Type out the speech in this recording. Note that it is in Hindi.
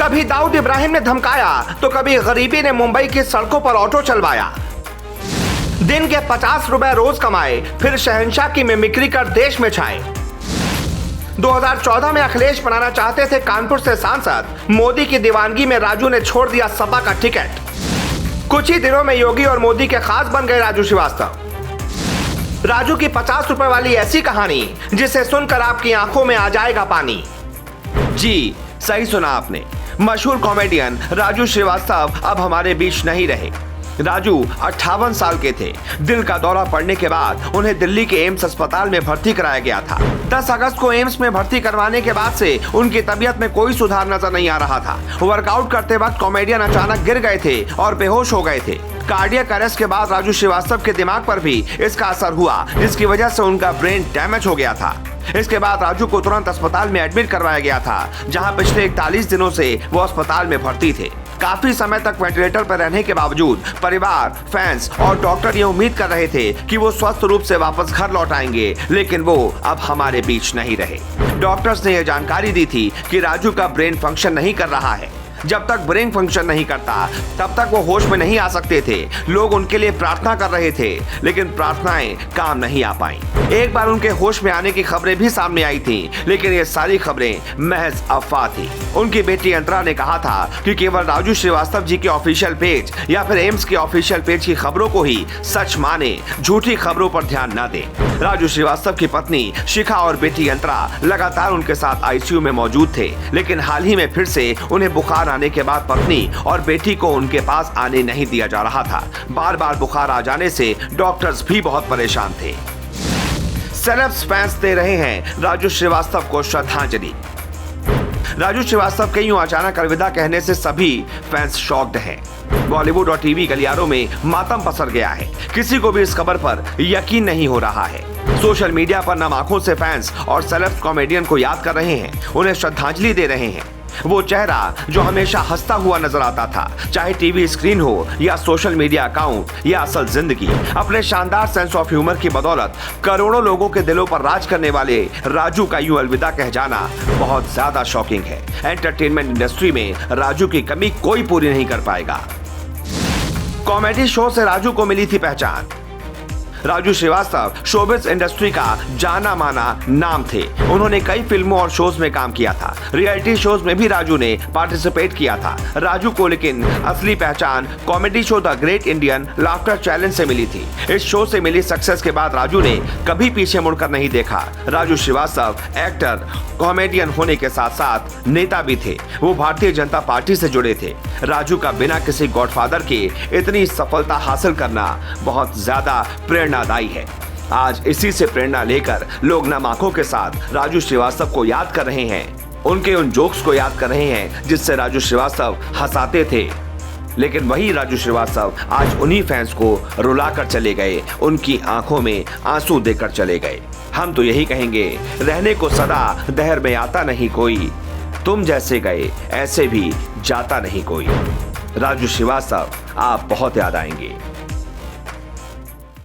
कभी दाऊद इब्राहिम ने धमकाया तो कभी गरीबी ने मुंबई की सड़कों पर ऑटो चलवाया। दिन के 50 रुपए रोज कमाए, फिर शहंशाह की मिमिक्री कर देश में छाए। 2014 में अखिलेश बनाना चाहते थे कानपुर से सांसद, मोदी की दीवानगी में राजू ने छोड़ दिया सपा का टिकट। कुछ ही दिनों में योगी और मोदी के खास बन गए राजू श्रीवास्तव। राजू की 50 रुपए वाली ऐसी कहानी जिसे सुनकर आपकी आंखों में आ जाएगा पानी। जी सही सुना आपने, मशहूर कॉमेडियन राजू श्रीवास्तव अब हमारे बीच नहीं रहे। राजू 58 साल के थे। दिल का दौरा पड़ने के बाद उन्हें दिल्ली के एम्स अस्पताल में भर्ती कराया गया था। 10 अगस्त को एम्स में भर्ती करवाने के बाद से उनकी तबीयत में कोई सुधार नजर नहीं आ रहा था। वर्कआउट करते वक्त कॉमेडियन अचानक गिर गए थे और बेहोश हो गए थे। कार्डियक अरेस्ट के बाद राजू श्रीवास्तव के दिमाग पर भी इसका असर हुआ, जिसकी वजह से उनका ब्रेन डैमेज हो गया था। इसके बाद राजू को तुरंत अस्पताल में एडमिट करवाया गया था, जहां पिछले 41 दिनों से वो अस्पताल में भर्ती थे। काफी समय तक वेंटिलेटर पर रहने के बावजूद परिवार, फैंस और डॉक्टर ये उम्मीद कर रहे थे कि वो स्वस्थ रूप से वापस घर लौट आएंगे, लेकिन वो अब हमारे बीच नहीं रहे। डॉक्टर्स ने यह जानकारी दी थी कि राजू का ब्रेन फंक्शन नहीं कर रहा है। जब तक ब्रेन फंक्शन नहीं करता तब तक वो होश में नहीं आ सकते थे। लोग उनके लिए प्रार्थना कर रहे थे, लेकिन प्रार्थनाएं काम नहीं आ पाई। एक बार उनके होश में आने की खबरें भी सामने आई थी, लेकिन ये सारी खबरें महज अफवाह थी। उनकी बेटी अंतरा ने कहा था कि केवल राजू श्रीवास्तव जी के ऑफिशियल पेज या फिर एम्स के ऑफिशियल पेज की खबरों को ही सच माने, झूठी खबरों पर ध्यान न दे। राजू श्रीवास्तव की पत्नी शिखा और बेटी अंतरा लगातार उनके साथ आईसीयू में मौजूद थे, लेकिन हाल ही में फिर से उन्हें बुखार आने के बाद पत्नी और बेटी को उनके पास आने नहीं दिया जा रहा था। बार बार बुखार आ जाने से डॉक्टर्स भी बहुत परेशान थे। सेलेब्स फैंस दे रहे हैं राजू श्रीवास्तव को श्रद्धांजलि। राजू श्रीवास्तव के यूं अचानक अलविदा कहने से सभी फैंस शॉक्ड हैं। बॉलीवुड और टीवी गलियारों में मातम पसर गया है। किसी को भी इस खबर पर यकीन नहीं हो रहा है। सोशल मीडिया पर नम आंखों से फैंस और सेलेब्स कॉमेडियन को याद कर रहे हैं, उन्हें श्रद्धांजलि दे रहे हैं। वो चेहरा जो हमेशा हंसता हुआ नजर आता था, चाहे टीवी स्क्रीन हो या सोशल मीडिया अकाउंट या असल जिंदगी, अपने शानदार सेंस ऑफ ह्यूमर की बदौलत करोड़ों लोगों के दिलों पर राज करने वाले राजू का यूं अलविदा कह जाना बहुत ज्यादा शॉकिंग है। एंटरटेनमेंट इंडस्ट्री में राजू की कमी कोई पूरी नहीं कर पाएगा। कॉमेडी शो से राजू को मिली थी पहचान। राजू श्रीवास्तव शोबिज इंडस्ट्री का जाना माना नाम थे। उन्होंने कई फिल्मों और शोज में काम किया था। रियलिटी शोज में भी राजू ने पार्टिसिपेट किया था। राजू को लेकिन असली पहचान comedy show the great Indian laughter challenge से मिली थी। इस शो से मिली सक्सेस के बाद राजू ने कभी पीछे मुड़कर नहीं देखा। राजू श्रीवास्तव एक्टर, कॉमेडियन होने के साथ साथ नेता भी थे। वो भारतीय जनता पार्टी से जुड़े थे। राजू का बिना किसी गॉडफादर के इतनी सफलता हासिल करना बहुत ज्यादा प्रेरणादायी है। आज इसी से प्रेरणा लेकर लोग नम आंखों के साथ राजू श्रीवास्तव को याद कर रहे हैं। उनके उन जोक्स को याद कर रहे हैं जिससे राजू श्रीवास्तव हंसाते थे। लेकिन वही राजू श्रीवास्तव आज उन्हीं फैंस को रुलाकर चले गए, उनकी आंखों में आंसू देकर चले गए। हम तो यही कहेंगे, रहने को सदा दहर में आता नहीं कोई, तुम जैसे गए ऐसे भी जाता नहीं कोई। राजू श्रीवास्तव आप बहुत याद आएंगे।